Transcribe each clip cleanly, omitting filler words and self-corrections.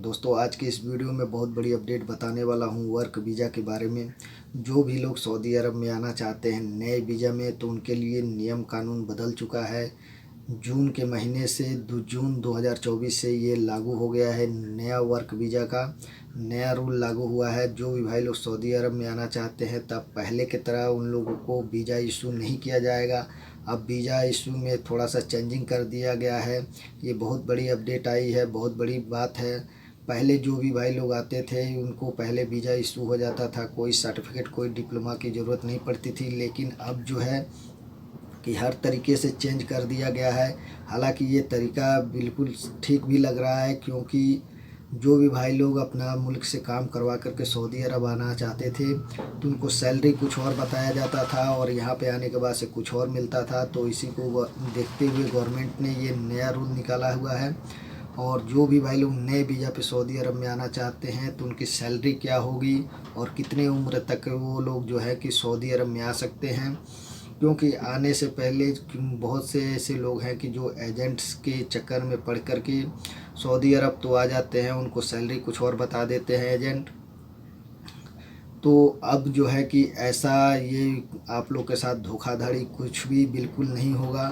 दोस्तों आज के इस वीडियो में बहुत बड़ी अपडेट बताने वाला हूं वर्क वीज़ा के बारे में। जो भी लोग सऊदी अरब में आना चाहते हैं नए वीज़ा में, तो उनके लिए नियम कानून बदल चुका है। जून के महीने से जून 2024 से ये लागू हो गया है। नया वर्क वीज़ा का नया रूल लागू हुआ है। जो भी भाई लोग सऊदी अरब में आना चाहते हैं, तब पहले की तरह उन लोगों को वीज़ा इशू नहीं किया जाएगा। अब वीज़ा इशू में थोड़ा सा चेंजिंग कर दिया गया है। ये बहुत बड़ी अपडेट आई है, बहुत बड़ी बात है। पहले जो भी भाई लोग आते थे उनको पहले वीज़ा इशू हो जाता था, कोई सर्टिफिकेट कोई डिप्लोमा की ज़रूरत नहीं पड़ती थी। लेकिन अब जो है कि हर तरीके से चेंज कर दिया गया है। हालांकि ये तरीका बिल्कुल ठीक भी लग रहा है, क्योंकि जो भी भाई लोग अपना मुल्क से काम करवा करके सऊदी अरब आना चाहते थे, तो उनको सैलरी कुछ और बताया जाता था और यहाँ पे आने के बाद से कुछ और मिलता था। तो इसी को देखते हुए गवर्नमेंट ने ये नया रूल निकाला हुआ है। और जो भी भाई लोग नए वीज़ा पे सऊदी अरब में आना चाहते हैं, तो उनकी सैलरी क्या होगी और कितने उम्र तक वो लोग जो है कि सऊदी अरब में आ सकते हैं। क्योंकि आने से पहले बहुत से ऐसे लोग हैं कि जो एजेंट्स के चक्कर में पड़ कर के सऊदी अरब तो आ जाते हैं, उनको सैलरी कुछ और बता देते हैं एजेंट। तो अब जो है कि ऐसा ये आप लोग के साथ धोखाधड़ी कुछ भी बिल्कुल नहीं होगा,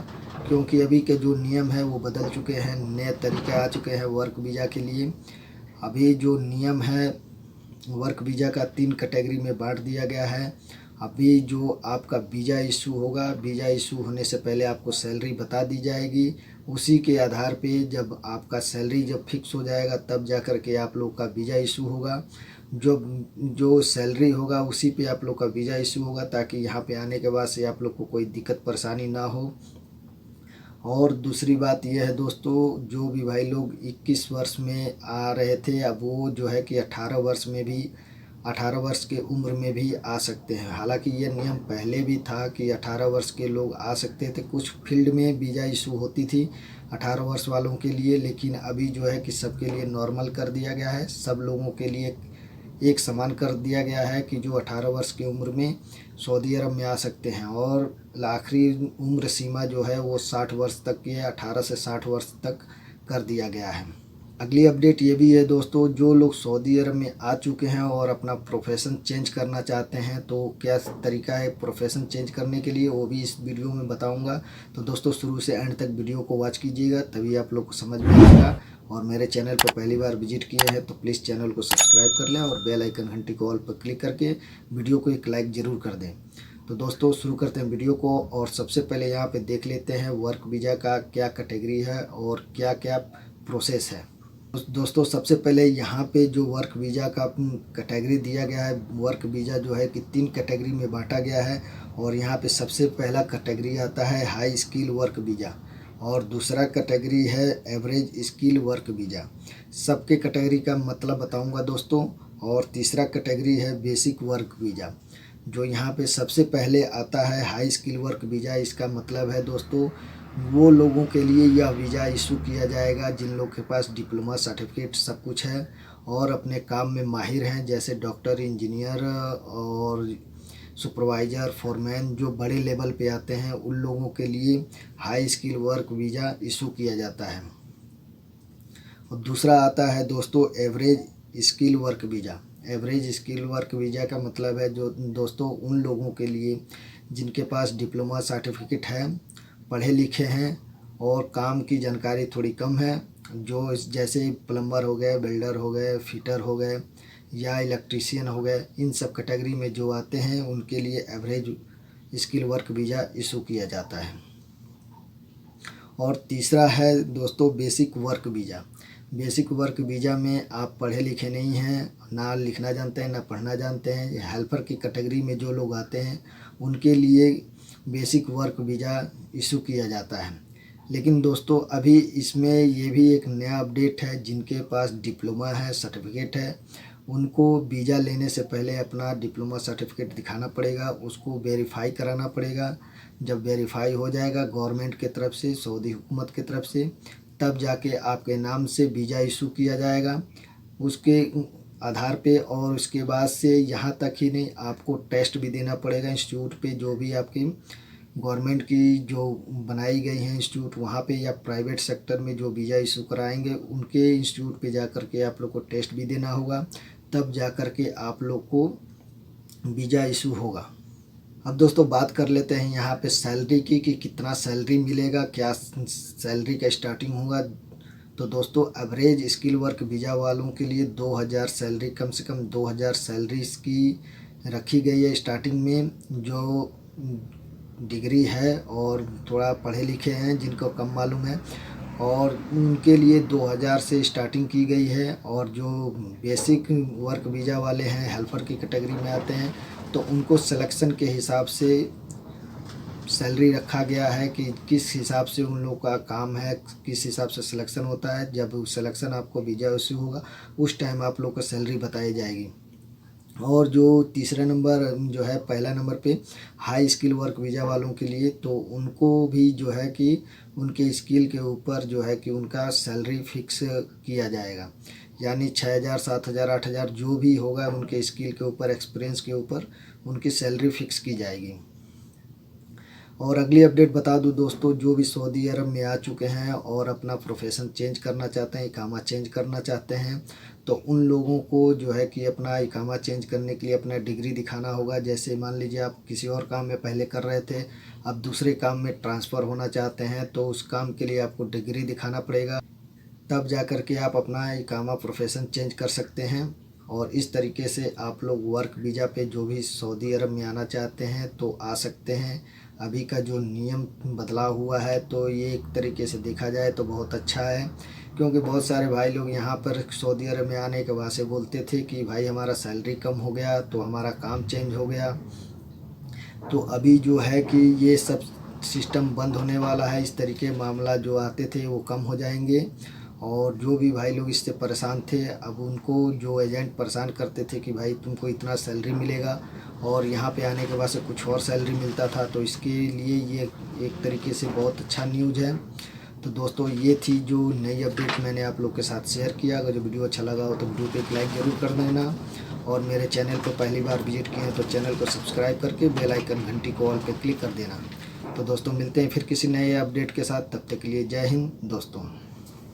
क्योंकि अभी के जो नियम है वो बदल चुके हैं। नए तरीके आ चुके हैं वर्क वीज़ा के लिए। अभी जो नियम है वर्क वीज़ा का 3 कैटेगरी में बांट दिया गया है। अभी जो आपका वीज़ा इशू होगा, वीज़ा इशू होने से पहले आपको सैलरी बता दी जाएगी। उसी के आधार पे जब आपका सैलरी जब फिक्स हो जाएगा, तब जा कर के आप लोग का वीज़ा इशू होगा। जो जो सैलरी होगा उसी पे आप लोग का वीज़ा इशू होगा, ताकि यहाँ पे आने के बाद से आप लोग को कोई दिक्कत परेशानी ना हो। और दूसरी बात यह है दोस्तों, जो भी भाई लोग 21 वर्ष में आ रहे थे, अब वो जो है कि 18 वर्ष में भी 18 वर्ष के उम्र में भी आ सकते हैं। हालांकि ये नियम पहले भी था कि 18 वर्ष के लोग आ सकते थे। कुछ फील्ड में वीज़ा इशू होती थी 18 वर्ष वालों के लिए, लेकिन अभी जो है कि सबके लिए नॉर्मल कर दिया गया है। सब लोगों के लिए एक समान कर दिया गया है कि जो 18 वर्ष की उम्र में सऊदी अरब में आ सकते हैं। और आखिरी उम्र सीमा जो है वो 60 वर्ष तक की है, 18 से 60 वर्ष तक कर दिया गया है। अगली अपडेट ये भी है दोस्तों, जो लोग सऊदी अरब में आ चुके हैं और अपना प्रोफेशन चेंज करना चाहते हैं, तो क्या तरीका है प्रोफेशन चेंज करने के लिए, वो भी इस वीडियो में बताऊंगा। तो दोस्तों शुरू से एंड तक वीडियो को वॉच कीजिएगा, तभी आप लोग को समझ में आएगा। और मेरे चैनल पर पहली बार विजिट किए हैं तो प्लीज़ चैनल को सब्सक्राइब कर लें और बेल आइकन घंटी को ऑल पर क्लिक करके वीडियो को एक लाइक ज़रूर कर दें। तो दोस्तों शुरू करते हैं वीडियो को। और सबसे पहले यहाँ पे देख लेते हैं वर्क वीज़ा का क्या कैटेगरी है और क्या क्या प्रोसेस है। दोस्तों सबसे पहले यहाँ पे जो वर्क वीज़ा का कैटेगरी दिया गया है, वर्क वीज़ा जो है कि 3 कैटेगरी में बांटा गया है। और यहाँ पे सबसे पहला कैटेगरी आता है हाई स्किल वर्क वीज़ा, और दूसरा कैटेगरी है एवरेज स्किल वर्क वीज़ा। सबके कैटेगरी का मतलब बताऊंगा दोस्तों। और तीसरा कैटेगरी है बेसिक वर्क वीज़ा, जो यहाँ पे सबसे पहले आता है हाई स्किल वर्क वीज़ा। इसका मतलब है दोस्तों, वो लोगों के लिए यह वीज़ा इशू किया जाएगा जिन लोग के पास डिप्लोमा सर्टिफिकेट सब कुछ है और अपने काम में माहिर हैं, जैसे डॉक्टर, इंजीनियर और सुपरवाइज़र, फोरमैन, जो बड़े लेवल पे आते हैं, उन लोगों के लिए high skill work visa issue किया जाता है। और दूसरा आता है दोस्तों average skill work visa. Average skill work visa का मतलब है जो दोस्तों उन लोगों के लिए जिनके पास डिप्लोमा सर्टिफिकेट है, पढ़े लिखे हैं और काम की जानकारी थोड़ी कम है, जो जैसे प्लम्बर हो गए, बिल्डर हो गए, फिटर हो गए या इलेक्ट्रीशियन हो गए, इन सब कैटेगरी में जो आते हैं उनके लिए average skill work visa issue किया जाता है। और तीसरा है दोस्तों basic work visa. Basic work visa में आप पढ़े लिखे नहीं हैं, ना लिखना जानते हैं ना पढ़ना जानते हैं, हेल्पर की कैटेगरी में जो लोग आते हैं उनके लिए बेसिक वर्क वीज़ा इशू किया जाता है। लेकिन दोस्तों अभी इसमें ये भी एक नया अपडेट है, जिनके पास डिप्लोमा है, सर्टिफिकेट है, उनको वीज़ा लेने से पहले अपना डिप्लोमा सर्टिफिकेट दिखाना पड़ेगा, उसको वेरीफाई कराना पड़ेगा। जब वेरीफाई हो जाएगा गवर्नमेंट की तरफ से, सऊदी हुकूमत की तरफ से, तब जाके आपके नाम से वीज़ा इशू किया जाएगा उसके आधार पे। और उसके बाद से यहाँ तक ही नहीं, आपको टेस्ट भी देना पड़ेगा इंस्टीट्यूट पे, जो भी आपकी गवर्नमेंट की जो बनाई गई हैं इंस्टीट्यूट वहाँ पे या प्राइवेट सेक्टर में जो वीज़ा इशू कराएंगे उनके इंस्टीट्यूट पे जा कर के आप लोग को टेस्ट भी देना होगा, तब जा कर के आप लोग को वीज़ा इशू होगा। अब दोस्तों बात कर लेते हैं यहाँ पे सैलरी की कि कितना सैलरी मिलेगा, क्या सैलरी का स्टार्टिंग होगा। तो दोस्तों एवरेज स्किल वर्क वीज़ा वालों के लिए 2000 सैलरी, कम से कम 2000 सैलरी इसकी रखी गई है स्टार्टिंग में। जो डिग्री है और थोड़ा पढ़े लिखे हैं जिनको कम मालूम है और उनके लिए 2000 से स्टार्टिंग की गई है। और जो बेसिक वर्क वीज़ा वाले हैं, हेल्पर की कैटेगरी में आते हैं, तो उनको सिलेक्शन के हिसाब से सैलरी रखा गया है कि किस हिसाब से उन लोग का काम है, किस हिसाब से सिलेक्शन होता है। जब सिलेक्शन आपको वीज़ा इशू होगा उस टाइम आप लोग को सैलरी बताई जाएगी। और जो तीसरा नंबर जो है, पहला नंबर पे हाई स्किल वर्क वीज़ा वालों के लिए, तो उनको भी जो है कि उनके स्किल के ऊपर जो है कि उनका सैलरी फिक्स किया जाएगा, यानी 6000 7000 8000 जो भी होगा उनके स्किल के ऊपर, एक्सपीरियंस के ऊपर उनकी सैलरी फिक्स की जाएगी। और अगली अपडेट बता दूं दोस्तों, जो भी सऊदी अरब में आ चुके हैं और अपना प्रोफेशन चेंज करना चाहते हैं, इकामा चेंज करना चाहते हैं, तो उन लोगों को जो है कि अपना इकामा चेंज करने के लिए अपना डिग्री दिखाना होगा। जैसे मान लीजिए आप किसी और काम में पहले कर रहे थे, अब दूसरे काम में ट्रांसफ़र होना चाहते हैं, तो उस काम के लिए आपको डिग्री दिखाना पड़ेगा, तब जा कर के आप अपना इकामा प्रोफेशन चेंज कर सकते हैं। और इस तरीके से आप लोग वर्क वीज़ा पे जो भी सऊदी अरब में आना चाहते हैं तो आ सकते हैं। अभी का जो नियम बदलाव हुआ है तो ये एक तरीके से देखा जाए तो बहुत अच्छा है, क्योंकि बहुत सारे भाई लोग यहाँ पर सऊदी अरब में आने के बाद से बोलते थे कि भाई हमारा सैलरी कम हो गया तो हमारा काम चेंज हो गया। तो अभी जो है कि ये सब सिस्टम बंद होने वाला है। इस तरीके मामला जो आते थे वो कम हो जाएंगे। और जो भी भाई लोग इससे परेशान थे, अब उनको जो एजेंट परेशान करते थे कि भाई तुमको इतना सैलरी मिलेगा और यहाँ पे आने के बाद से कुछ और सैलरी मिलता था, तो इसके लिए ये एक तरीके से बहुत अच्छा न्यूज़ है। तो दोस्तों ये थी जो नई अपडेट मैंने आप लोग के साथ शेयर किया। अगर जो वीडियो अच्छा लगा हो तो वीडियो पे एक लाइक ज़रूर कर देना, और मेरे चैनल को पहली बार विजिट किए हैं तो चैनल को सब्सक्राइब करके बेल आइकन घंटी को ऑल पे क्लिक कर देना। तो दोस्तों मिलते हैं फिर किसी नए अपडेट के साथ, तब तक के लिए जय हिंद दोस्तों।